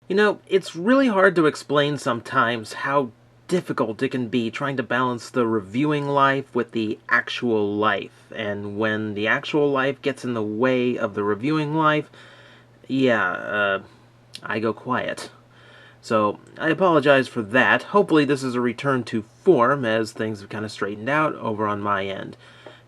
You know, it's really hard to explain sometimes how difficult it can be trying to balance the reviewing life with the actual life. And when the actual life gets in the way of the reviewing life, I go quiet. So, I apologize for that. Hopefully this is a return to form as things have kind of straightened out over on my end.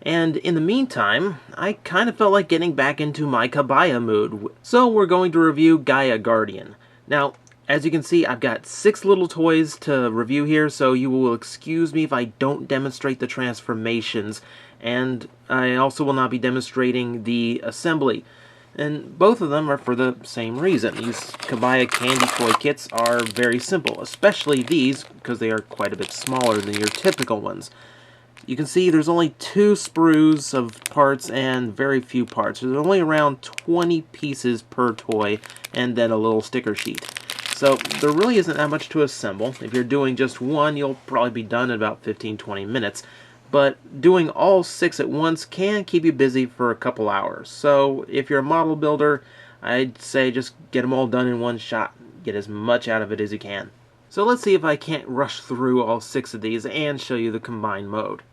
And in the meantime, I kind of felt like getting back into my Kabaya mood, so we're going to review Gaia Guardian. Now, as you can see, I've got 6 little toys to review here, so you will excuse me if I don't demonstrate the transformations, and I also will not be demonstrating the assembly. And both of them are for the same reason. These Kabaya candy toy kits are very simple, especially these, because they are quite a bit smaller than your typical ones. You can see there's only 2 sprues of parts and very few parts. There's only around 20 pieces per toy, and then a little sticker sheet. So there really isn't that much to assemble. If you're doing just one, you'll probably be done in about 15-20 minutes. But doing all 6 at once can keep you busy for a couple hours. So if you're a model builder, I'd say just get them all done in one shot. Get as much out of it as you can. So let's see if I can't rush through all 6 of these and show you the combined mode.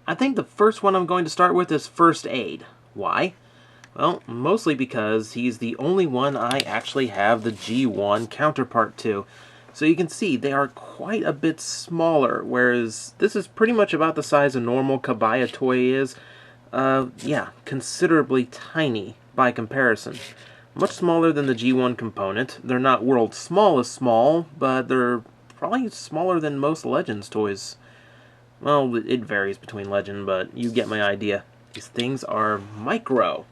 I think the first one I'm going to start with is First Aid. Why? Well, mostly because he's the only one I actually have the G1 counterpart to. So you can see they are quite a bit smaller, whereas this is pretty much about the size a normal Kabaya toy is. Considerably tiny by comparison. Much smaller than the G1 component. They're not world's smallest small, but they're probably smaller than most Legends toys. Well, it varies between Legend, but you get my idea. These things are micro.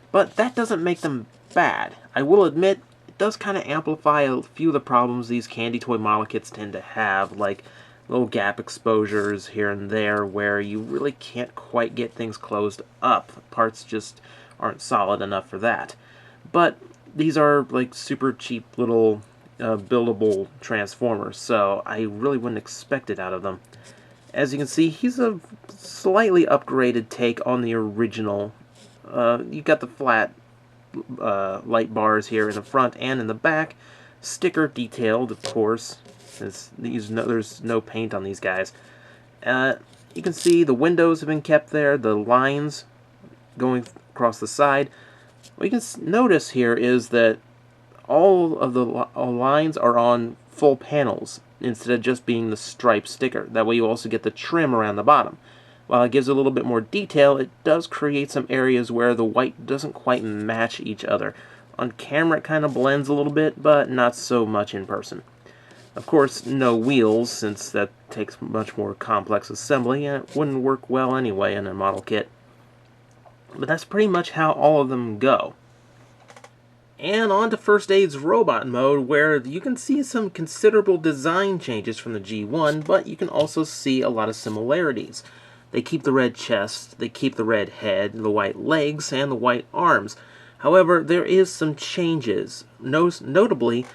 But that doesn't make them bad. I will admit, it does kind of amplify a few of the problems these candy toy model kits tend to have, like little gap exposures here and there where you really can't quite get things closed up. Parts just aren't solid enough for that. But these are like super cheap little buildable transformers, so I really wouldn't expect it out of them. As you can see, he's a slightly upgraded take on the original. You've got the flat light bars here in the front and in the back. Sticker detailed, of course. There's no paint on these guys. You can see the windows have been kept there, the lines going across the side. What you can notice here is that all of the lines are on full panels instead of just being the striped sticker. That way you also get the trim around the bottom. While it gives a little bit more detail, it does create some areas where the white doesn't quite match each other. On camera it kind of blends a little bit, but not so much in person. Of course, no wheels, since that takes much more complex assembly, and it wouldn't work well anyway in a model kit. But that's pretty much how all of them go. And on to First Aid's robot mode, where you can see some considerable design changes from the G1, but you can also see a lot of similarities. They keep the red chest, they keep the red head, the white legs, and the white arms. However, there is some changes. Notably,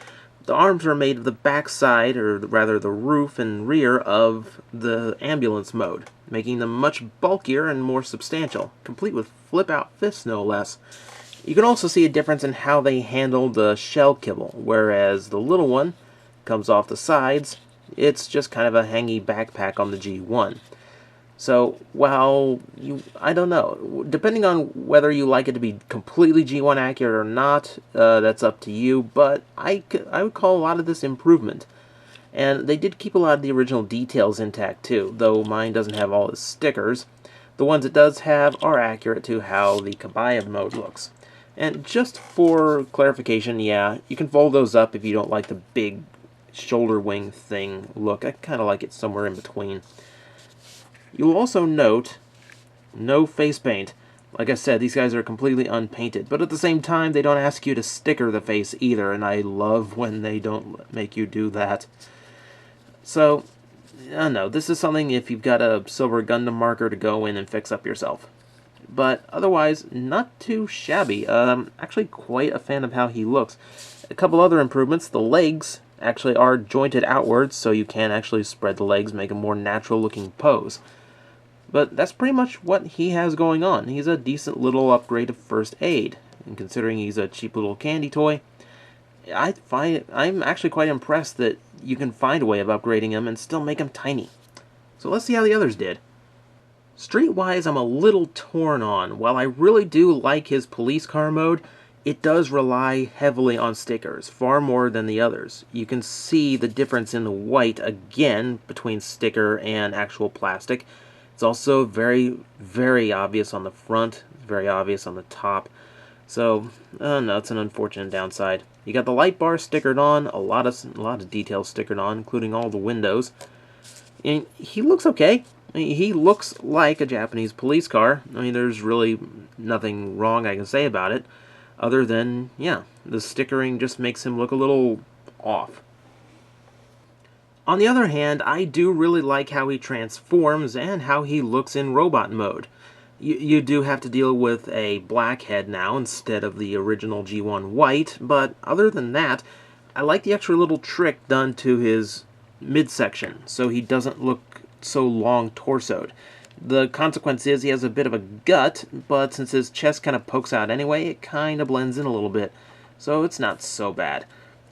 the arms are made of the backside, or rather the roof and rear of the ambulance mode, making them much bulkier and more substantial, complete with flip-out fists no less. You can also see a difference in how they handle the shell kibble, whereas the little one comes off the sides. It's just kind of a hangy backpack on the G1. So, while I don't know, depending on whether you like it to be completely G1 accurate or not, that's up to you, but I would call a lot of this improvement. And they did keep a lot of the original details intact too, though mine doesn't have all the stickers. The ones it does have are accurate to how the Kabaya mode looks. And just for clarification, yeah, you can fold those up if you don't like the big shoulder wing thing look. I kind of like it somewhere in between. You'll also note no face paint. Like I said, these guys are completely unpainted, but at the same time, they don't ask you to sticker the face either, and I love when they don't make you do that. So, I don't know, this is something if you've got a silver Gundam marker to go in and fix up yourself. But otherwise, not too shabby. Actually quite a fan of how he looks. A couple other improvements. The legs actually are jointed outwards, so you can actually spread the legs, make a more natural looking pose. But that's pretty much what he has going on. He's a decent little upgrade of First Aid. And considering he's a cheap little candy toy, I'm actually quite impressed that you can find a way of upgrading him and still make him tiny. So let's see how the others did. Streetwise, I'm a little torn on. While I really do like his police car mode, it does rely heavily on stickers, far more than the others. You can see the difference in the white, again, between sticker and actual plastic. It's also very, very obvious on the front, very obvious on the top. So, no, it's an unfortunate downside. You got the light bar stickered on, a lot of details stickered on, including all the windows. And he looks okay. I mean, he looks like a Japanese police car. I mean, there's really nothing wrong I can say about it, other than, yeah, the stickering just makes him look a little off. On the other hand, I do really like how he transforms and how he looks in robot mode. You do have to deal with a black head now instead of the original G1 white, but other than that, I like the extra little trick done to his midsection, so he doesn't look so long torsoed. The consequence is he has a bit of a gut, but since his chest kind of pokes out anyway, it kind of blends in a little bit, so it's not so bad.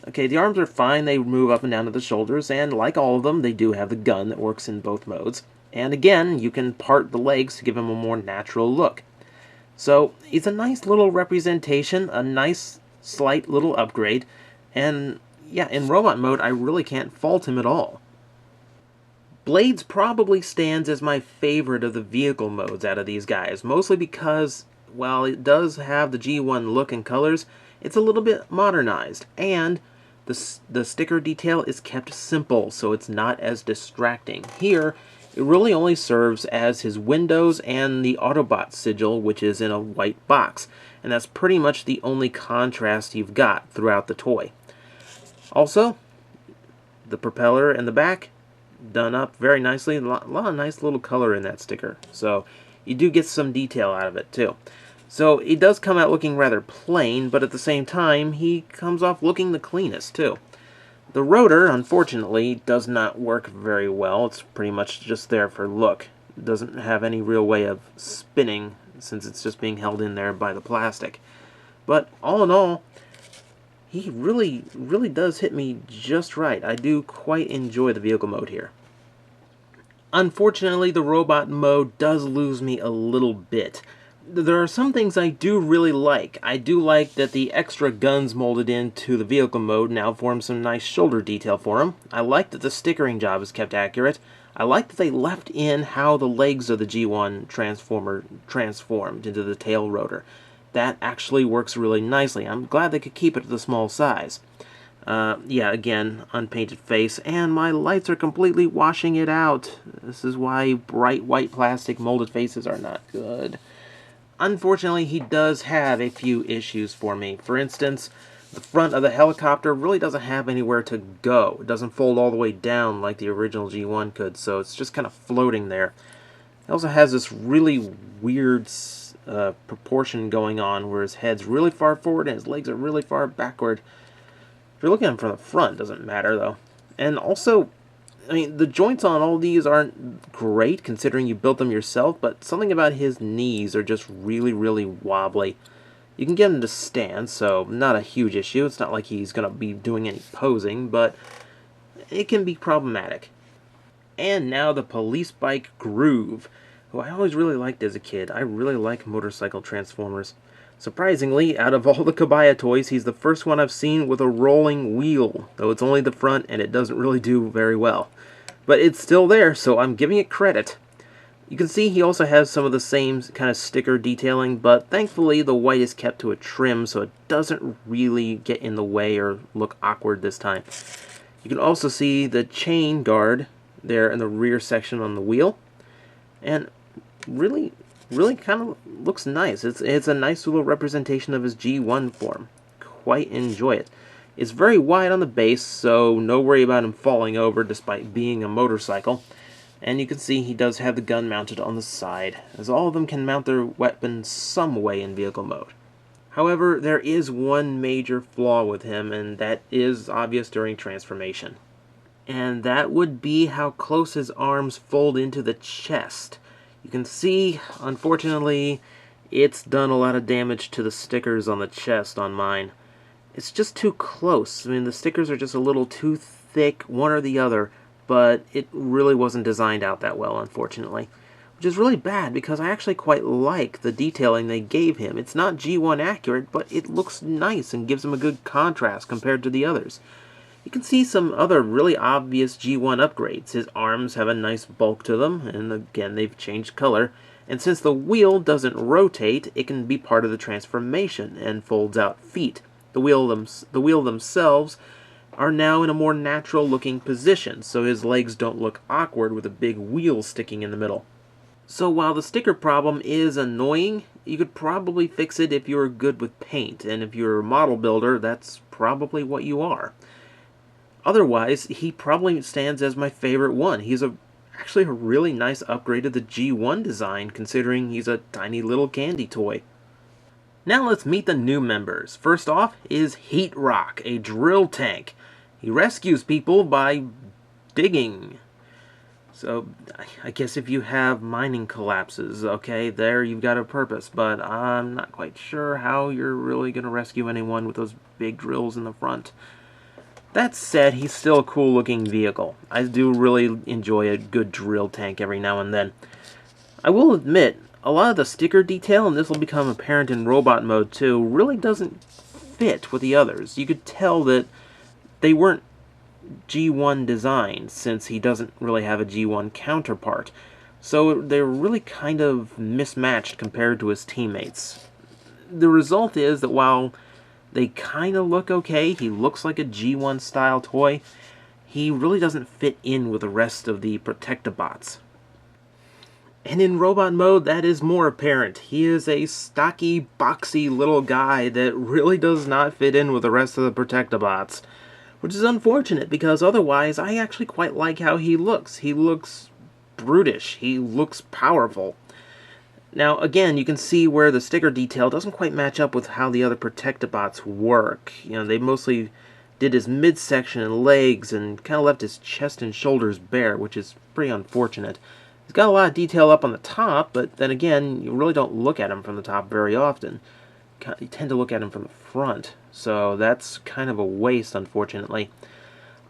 Okay, the arms are fine, they move up and down to the shoulders, and like all of them, they do have the gun that works in both modes. And again, you can part the legs to give him a more natural look. So, it's a nice little representation, a nice slight little upgrade, and yeah, in robot mode, I really can't fault him at all. Blades probably stands as my favorite of the vehicle modes out of these guys, mostly because, while it does have the G1 look and colors, it's a little bit modernized, and the sticker detail is kept simple, so it's not as distracting. Here, it really only serves as his windows and the Autobot sigil, which is in a white box, and that's pretty much the only contrast you've got throughout the toy. Also, the propeller and the back, done up very nicely. A lot of nice little color in that sticker, so you do get some detail out of it too. So it does come out looking rather plain, but at the same time, he comes off looking the cleanest too. The rotor, unfortunately, does not work very well. It's pretty much just there for look. It doesn't have any real way of spinning, since it's just being held in there by the plastic. But all in all, he really does hit me just right. I do quite enjoy the vehicle mode here. Unfortunately, the robot mode does lose me a little bit. There are some things I do really like. I do like that the extra guns molded into the vehicle mode now form some nice shoulder detail for him. I like that the stickering job is kept accurate. I like that they left in how the legs of the G1 transformer transformed into the tail rotor. That actually works really nicely. I'm glad they could keep it to the small size. Yeah, again, unpainted face, and my lights are completely washing it out. This is why bright white plastic molded faces are not good. Unfortunately, he does have a few issues for me. For instance, the front of the helicopter really doesn't have anywhere to go. It doesn't fold all the way down like the original G1 could, so it's just kind of floating there. It also has this really weird proportion going on where his head's really far forward and his legs are really far backward. If you're looking at him from the front, it doesn't matter though. And also, I mean, the joints on all these aren't great considering you built them yourself, but something about his knees are just really wobbly. You can get him to stand, so not a huge issue. It's not like he's going to be doing any posing, but it can be problematic. And now the police bike Groove, who I always really liked as a kid. I really like motorcycle transformers. Surprisingly, out of all the Kabaya toys, he's the first one I've seen with a rolling wheel, though it's only the front and it doesn't really do very well. But it's still there, so I'm giving it credit. You can see he also has some of the same kind of sticker detailing, but thankfully the white is kept to a trim so it doesn't really get in the way or look awkward this time. You can also see the chain guard there in the rear section on the wheel, and really kind of looks nice. It's a nice little representation of his G1 form. Quite enjoy it. It's very wide on the base, so no worry about him falling over despite being a motorcycle. And you can see he does have the gun mounted on the side, as all of them can mount their weapons some way in vehicle mode. However, there is one major flaw with him, and that is obvious during transformation. And that would be how close his arms fold into the chest. You can see, unfortunately, it's done a lot of damage to the stickers on the chest on mine. it's just too close. I mean, the stickers are just a little too thick, one or the other, but it really wasn't designed out that well, unfortunately. Which is really bad, because I actually quite like the detailing they gave him. It's not G1 accurate, but it looks nice and gives him a good contrast compared to the others. You can see some other really obvious G1 upgrades. His arms have a nice bulk to them, and again, they've changed color. And since the wheel doesn't rotate, it can be part of the transformation and folds out feet. The wheel themselves are now in a more natural looking position, so his legs don't look awkward with a big wheel sticking in the middle. So while the sticker problem is annoying, you could probably fix it if you're good with paint, and if you're a model builder, that's probably what you are. Otherwise, he probably stands as my favorite one. He's actually a really nice upgrade to the G1 design, considering he's a tiny little candy toy. Now let's meet the new members. First off is Heat Rock, a drill tank. He rescues people by digging. So, I guess if you have mining collapses, okay, there you've got a purpose, but I'm not quite sure how you're really going to rescue anyone with those big drills in the front. That said, he's still a cool-looking vehicle. I do really enjoy a good drill tank every now and then. I will admit, a lot of the sticker detail, and this will become apparent in robot mode too, really doesn't fit with the others. You could tell that they weren't G1 designed, since he doesn't really have a G1 counterpart. So they're really kind of mismatched compared to his teammates. The result is that while they kind of look okay, he looks like a G1 style toy, he really doesn't fit in with the rest of the Protectobots. And in robot mode, that is more apparent. He is a stocky, boxy little guy that really does not fit in with the rest of the Protectobots. Which is unfortunate, because otherwise I actually quite like how he looks. He looks brutish. He looks powerful. Now, again, you can see where the sticker detail doesn't quite match up with how the other Protectobots work. You know, they mostly did his midsection and legs and kind of left his chest and shoulders bare, which is pretty unfortunate. He's got a lot of detail up on the top, but then again, you really don't look at him from the top very often. You tend to look at him from the front, so that's kind of a waste, unfortunately.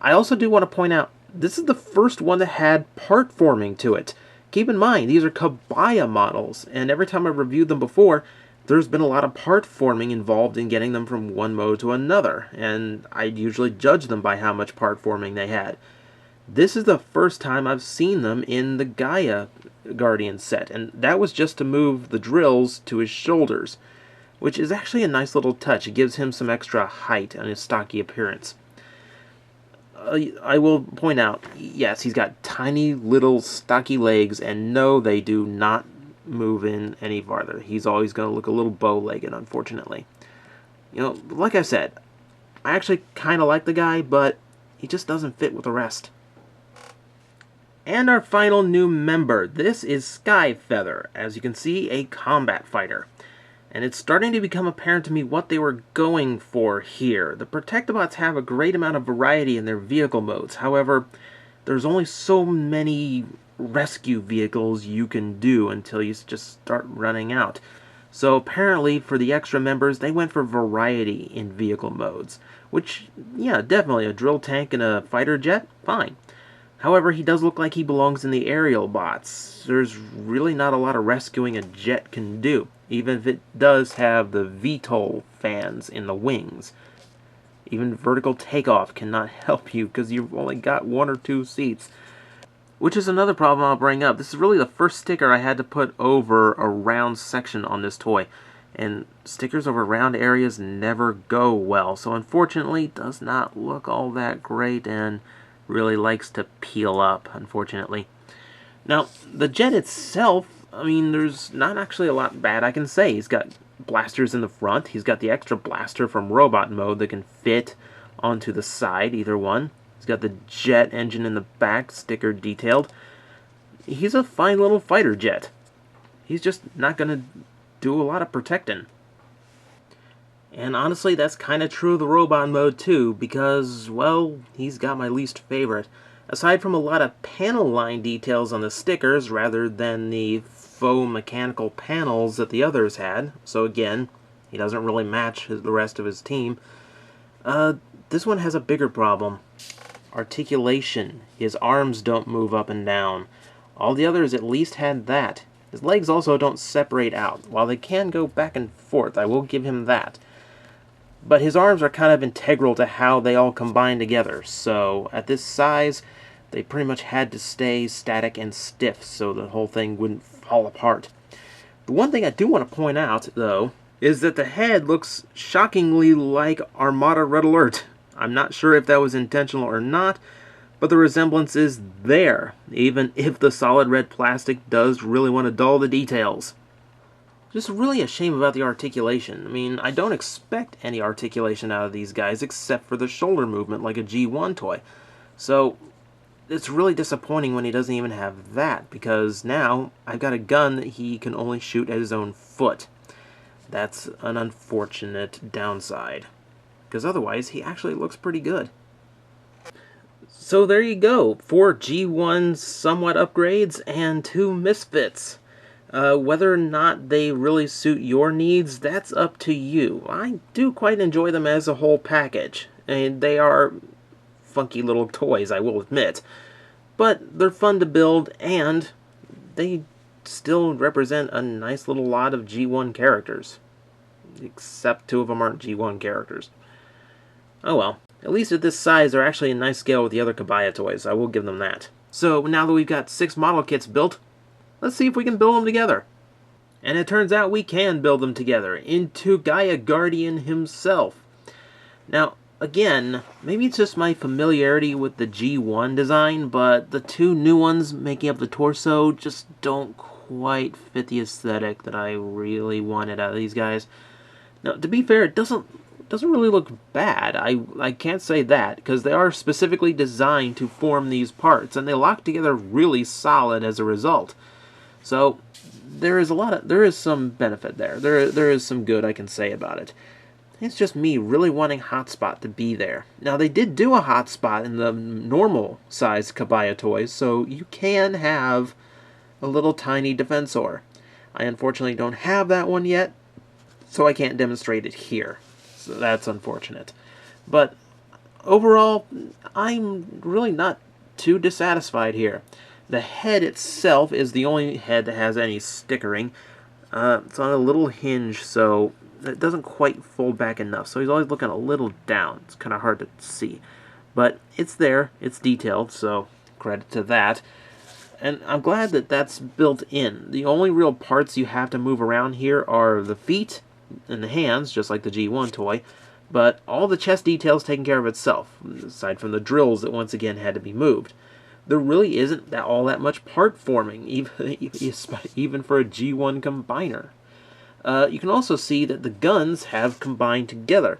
I also do want to point out, this is the first one that had part forming to it. Keep in mind, these are Kabaya models, and every time I've reviewed them before, there's been a lot of part forming involved in getting them from one mode to another, and I usually judge them by how much part forming they had. This is the first time I've seen them in the Gaia Guardian set, and that was just to move the drills to his shoulders, which is actually a nice little touch. It gives him some extra height and his stocky appearance. I will point out, yes, he's got tiny little stocky legs, and no, they do not move in any farther. He's always going to look a little bow-legged, unfortunately. You know, like I said, I actually kind of like the guy, but he just doesn't fit with the rest. And our final new member, this is Skyfeather. As you can see, a combat fighter. And it's starting to become apparent to me what they were going for here. The Protectobots have a great amount of variety in their vehicle modes. However, there's only so many rescue vehicles you can do until you just start running out. So apparently, for the extra members, they went for variety in vehicle modes. Which, yeah, definitely, a drill tank and a fighter jet, fine. However, he does look like he belongs in the aerial bots. There's really not a lot of rescuing a jet can do, even if it does have the VTOL fans in the wings. Even vertical takeoff cannot help you because you've only got 1 or 2 seats. Which is another problem I'll bring up. This is really the first sticker I had to put over a round section on this toy. And stickers over round areas never go well. So unfortunately, it does not look all that great and really likes to peel up, unfortunately. Now, the jet itself, I mean, there's not actually a lot bad I can say. He's got blasters in the front. He's got the extra blaster from robot mode that can fit onto the side, either one. He's got the jet engine in the back, sticker detailed. He's a fine little fighter jet. He's just not going to do a lot of protecting. And honestly, that's kind of true of the robot mode too, because, well, he's got my least favorite. Aside from a lot of panel line details on the stickers rather than the faux mechanical panels that the others had, so again, he doesn't really match the rest of his team. This one has a bigger problem. Articulation. His arms don't move up and down. All the others at least had that. His legs also don't separate out. While they can go back and forth, I will give him that. But his arms are kind of integral to how they all combine together, so at this size, they pretty much had to stay static and stiff so the whole thing wouldn't fall apart. The one thing I do want to point out, though, is that the head looks shockingly like Armada Red Alert. I'm not sure if that was intentional or not, but the resemblance is there, even if the solid red plastic does really want to dull the details. Just really a shame about the articulation. I mean, I don't expect any articulation out of these guys except for the shoulder movement like a G1 toy. So, it's really disappointing when he doesn't even have that, because now I've got a gun that he can only shoot at his own foot. That's an unfortunate downside, because otherwise he actually looks pretty good. So there you go, 4 G1 somewhat upgrades and 2 misfits. Whether or not they really suit your needs, that's up to you. I do quite enjoy them as a whole package, and they are funky little toys, I will admit. But they're fun to build, and they still represent a nice little lot of G1 characters. Except 2 of them aren't G1 characters. Oh well. At least at this size, they're actually a nice scale with the other Kabaya toys. I will give them that. So, now that we've got 6 model kits built, let's see if we can build them together. And it turns out we can build them together into Gaia Guardian himself. Now, again, maybe it's just my familiarity with the G1 design, but the 2 new ones making up the torso just don't quite fit the aesthetic that I really wanted out of these guys. Now, to be fair, it doesn't really look bad. I can't say that, because they are specifically designed to form these parts, and they lock together really solid as a result. So there is some benefit there. There is some good I can say about it. It's just me really wanting Hotspot to be there. Now, they did do a Hotspot in the normal size Kabaya toys, so you can have a little tiny Defensor. I unfortunately don't have that one yet, so I can't demonstrate it here. So that's unfortunate. But overall, I'm really not too dissatisfied here. The head itself is the only head that has any stickering. It's on a little hinge, so it doesn't quite fold back enough. So he's always looking a little down. It's kind of hard to see. But it's there. It's detailed, so credit to that. And I'm glad that that's built in. The only real parts you have to move around here are the feet and the hands, just like the G1 toy. But all the chest details taken care of itself, aside from the drills that once again had to be moved. There really isn't all that much part forming, even for a G1 combiner. You can also see that the guns have combined together,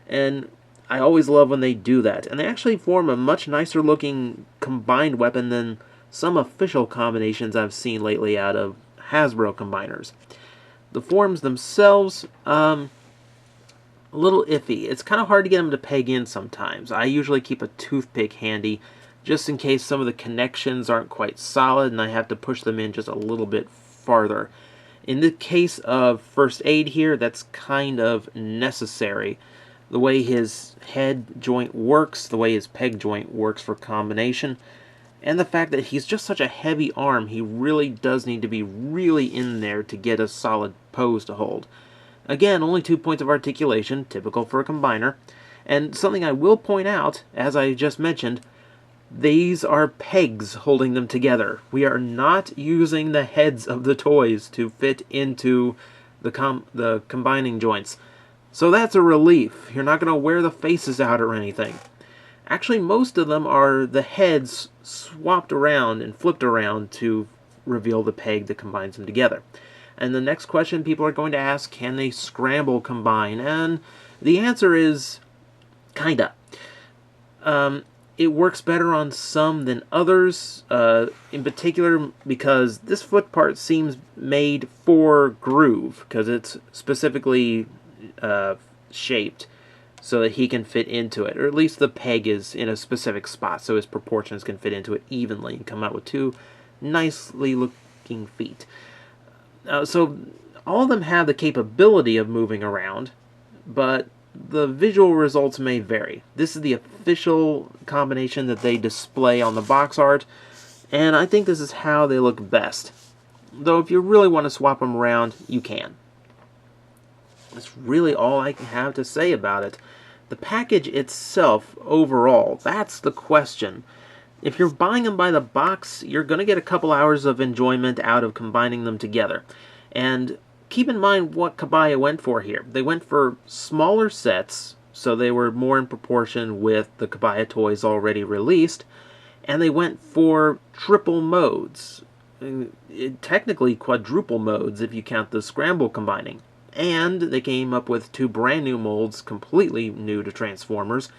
and I always love when they do that. And they actually form a much nicer looking combined weapon than some official combinations I've seen lately out of Hasbro combiners. The forms themselves, a little iffy. It's kind of hard to get them to peg in sometimes. I usually keep a toothpick handy, just in case some of the connections aren't quite solid and I have to push them in just a little bit farther. In the case of First Aid here, that's kind of necessary. The way his head joint works, the way his peg joint works for combination, and the fact that he's just such a heavy arm, he really does need to be really in there to get a solid pose to hold. Again, only 2 points of articulation, typical for a combiner. And something I will point out, as I just mentioned, these are pegs holding them together. We are not using the heads of the toys to fit into the combining joints. So that's a relief. You're not going to wear the faces out or anything. Actually, most of them are the heads swapped around and flipped around to reveal the peg that combines them together. And the next question people are going to ask, can they scramble combine? And the answer is kinda. It works better on some than others, in particular because this foot part seems made for groove, because it's specifically shaped so that he can fit into it, or at least the peg is in a specific spot so his proportions can fit into it evenly and come out with 2 nicely looking feet. So all of them have the capability of moving around, but the visual results may vary. This is the official combination that they display on the box art, and I think this is how they look best. Though if you really want to swap them around, you can. That's really all I have to say about it. The package itself, overall, that's the question. If you're buying them by the box, you're going to get a couple hours of enjoyment out of combining them together. And keep in mind what Kabaya went for here. They went for smaller sets, so they were more in proportion with the Kabaya toys already released, and they went for triple modes. Technically quadruple modes if you count the scramble combining. And they came up with 2 brand new molds, completely new to Transformers,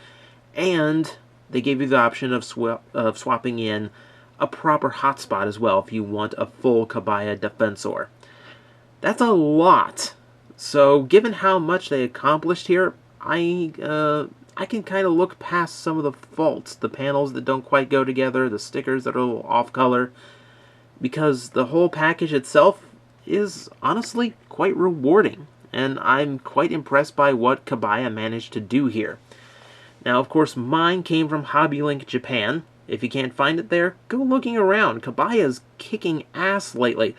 and they gave you the option of swapping in a proper hotspot as well if you want a full Kabaya Defensor. That's a lot. So given how much they accomplished here, I can kind of look past some of the faults, the panels that don't quite go together, the stickers that are a little off color, because the whole package itself is honestly quite rewarding, and I'm quite impressed by what Kabaya managed to do here. Now, of course, mine came from HobbyLink Japan. If you can't find it there, go looking around. Kabaya's kicking ass lately.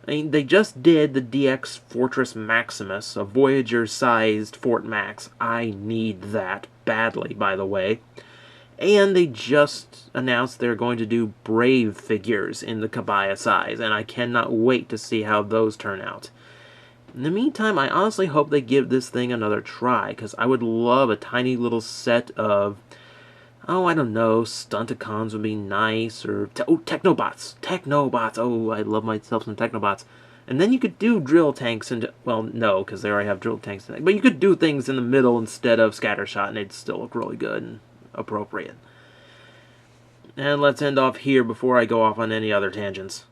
I mean, they just did the DX Fortress Maximus, a Voyager-sized Fort Max. I need that badly, by the way. And they just announced they're going to do Brave figures in the Kabaya size, and I cannot wait to see how those turn out. In the meantime, I honestly hope they give this thing another try, because I would love a tiny little set of, I don't know, Stunticons would be nice, or, Technobots! Technobots! Oh, I love myself some Technobots. And then you could do drill tanks, and, well, no, because they already have drill tanks, but you could do things in the middle instead of Scattershot, and they'd still look really good and appropriate. And let's end off here before I go off on any other tangents.